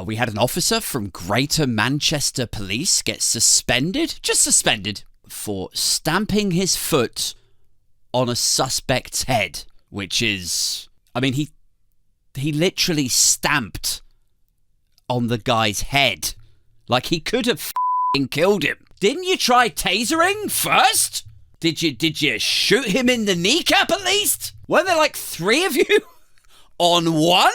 We had an officer from Greater Manchester Police get just suspended, for stamping his foot on a suspect's head, which is, I mean, he literally stamped on the guy's head. Like, he could have f***ing killed him. Didn't you try tasering first? Did you shoot him in the kneecap at least? Weren't there like 3 of you on one?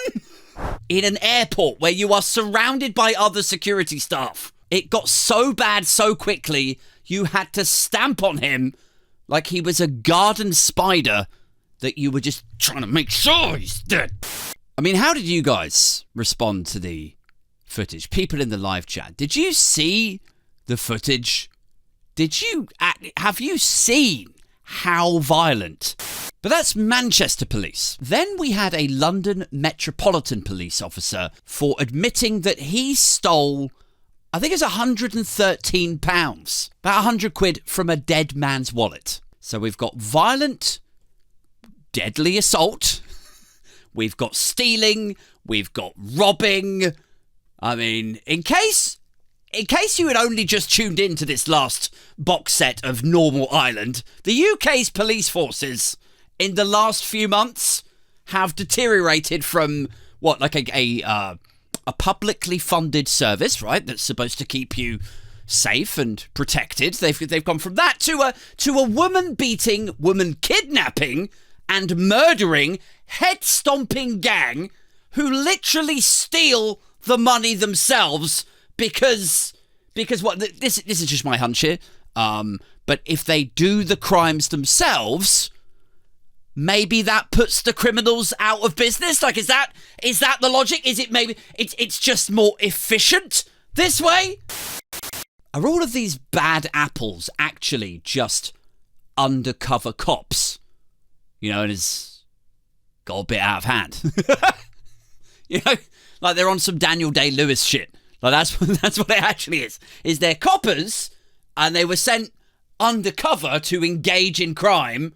In an airport where you are surrounded by other security staff. It got so bad so quickly, you had to stamp on him like he was a garden spider that you were just trying to make sure he's dead. I mean, how did you guys respond to the footage? People in the live chat, did you see the footage? Have you seen how violent? But that's Manchester Police. Then we had a London Metropolitan Police officer for admitting that he stole, I think it was £113, about 100 quid from a dead man's wallet. So we've got violent, deadly assault, we've got stealing, we've got robbing. I mean, in case you had only just tuned into this last box set of Normal Ireland, the UK's police forces in the last few months have deteriorated from what, like a publicly funded service, right? That's supposed to keep you safe and protected. They've gone from that to a woman beating, woman kidnapping, and murdering, head stomping gang who literally steal the money themselves because what? This is just my hunch here. But if they do the crimes themselves, maybe that puts the criminals out of business. Like, is that the logic? Is it maybe it's just more efficient this way? Are all of these bad apples actually just undercover cops? You know, and it's got a bit out of hand. You know, like they're on some Daniel Day-Lewis shit. Like that's what it actually is. Is they're coppers and they were sent undercover to engage in crime,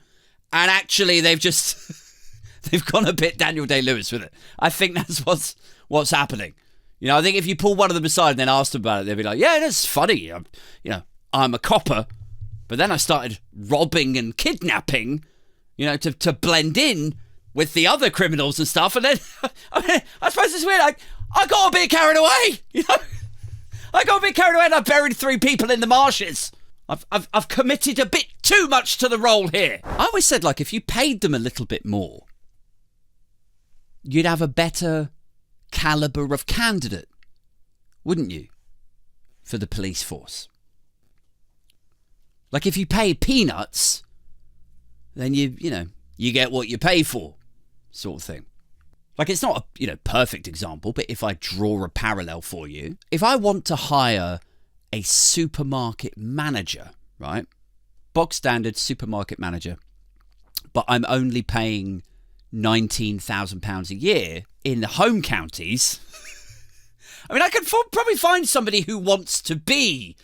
and actually they've gone a bit Daniel Day-Lewis with it. I think that's what's happening. You know, I think if you pull one of them aside and then ask them about it, they'll be like, yeah, that's funny. I'm a copper, but then I started robbing and kidnapping, you know, to blend in with the other criminals and stuff. And then, I suppose it's weird. Like, I got a bit carried away, you know. I got a bit carried away and I buried 3 people in the marshes. I've committed a bit too much to the role here. I always said, like, if you paid them a little bit more, you'd have a better caliber of candidate, wouldn't you, for the police force? Like, if you pay peanuts, then you get what you pay for, sort of thing. Like, it's not a perfect example, but if I draw a parallel for you, if I want to hire a supermarket manager, right, box standard supermarket manager, but I'm only paying £19,000 a year in the home counties, I mean, I could probably find somebody who wants to be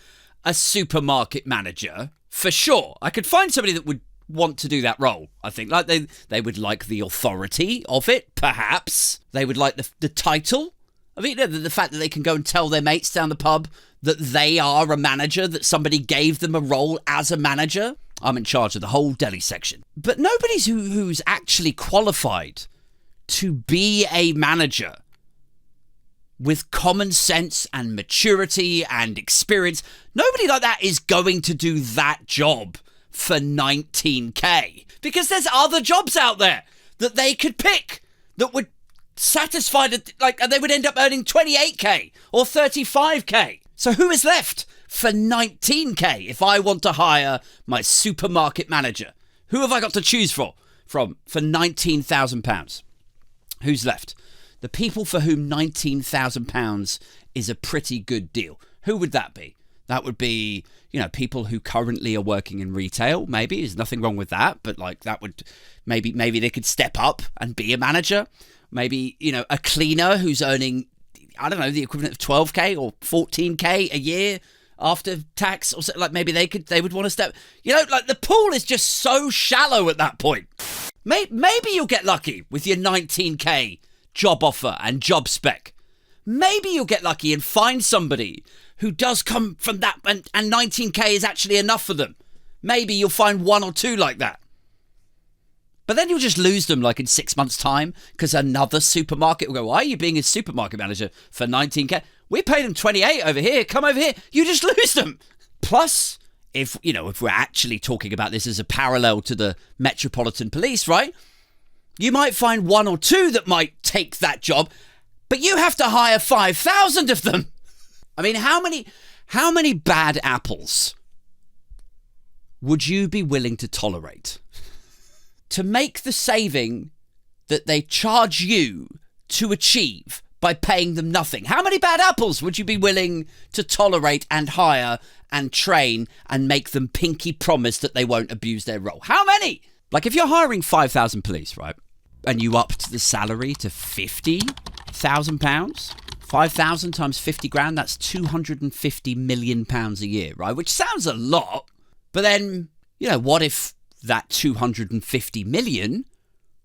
a supermarket manager for sure. I could find somebody that would want to do that role. I think, like, they would like the authority of it, perhaps. They would like the title. I mean, the fact that they can go and tell their mates down the pub that they are a manager, that somebody gave them a role as a manager. I'm in charge of the whole deli section. But nobody's who's actually qualified to be a manager with common sense and maturity and experience. Nobody like that is going to do that job for 19k, because there's other jobs out there that they could pick that would satisfy and they would end up earning 28k or 35k. So who is left for 19k if I want to hire my supermarket manager? Who have I got to choose from for £19,000? Who's left? The people for whom £19,000 is a pretty good deal. Who would that be? That would be, people who currently are working in retail. Maybe there's nothing wrong with that, but like that would maybe they could step up and be a manager. Maybe, a cleaner who's earning, I don't know, the equivalent of 12k or 14k a year after tax, or so, like maybe they would want to step. Like the pool is just so shallow at that point. Maybe you'll get lucky with your 19k job offer and job spec. maybe you'll get lucky and find somebody who does come from that, and 19k is actually enough for them. Maybe you'll find one or two like that. But then you'll just lose them like in 6 months' time because another supermarket will go, why are you being a supermarket manager for 19k? We pay them 28 over here. Come over here. You just lose them. Plus, if we're actually talking about this as a parallel to the Metropolitan Police, right? You might find one or two that might take that job, but you have to hire 5,000 of them. I mean, how many bad apples would you be willing to tolerate to make the saving that they charge you to achieve by paying them nothing? How many bad apples would you be willing to tolerate and hire and train and make them pinky promise that they won't abuse their role? How many? Like, if you're hiring 5,000 police, right, and you upped the salary to £50,000, 5,000 times 50 grand, that's 250 million pounds a year, right? Which sounds a lot, but then, what if that 250 million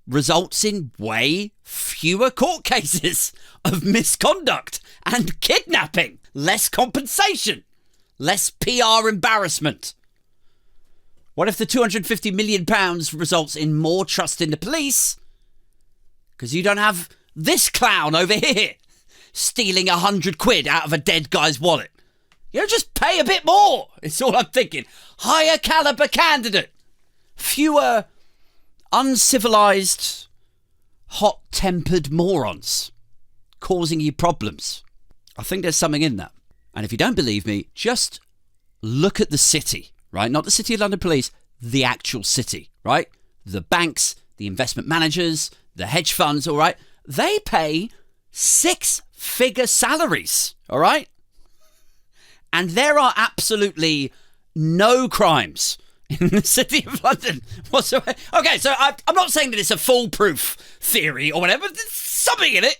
results in way fewer court cases of misconduct and kidnapping, less compensation, less PR embarrassment? What if the 250 million pounds results in more trust in the police because you don't have this clown over here stealing 100 quid out of a dead guy's wallet? Just pay a bit more. It's all I'm thinking. Higher caliber candidate. Fewer uncivilized, hot-tempered morons causing you problems. I think there's something in that. And if you don't believe me, just look at the city, right? Not the City of London Police, the actual city, right? The banks, the investment managers, the hedge funds, all right? They pay 6-figure salaries, all right? And there are absolutely no crimes in the City of London whatsoever. Okay, so I'm not saying that it's a foolproof theory or whatever. There's something in it.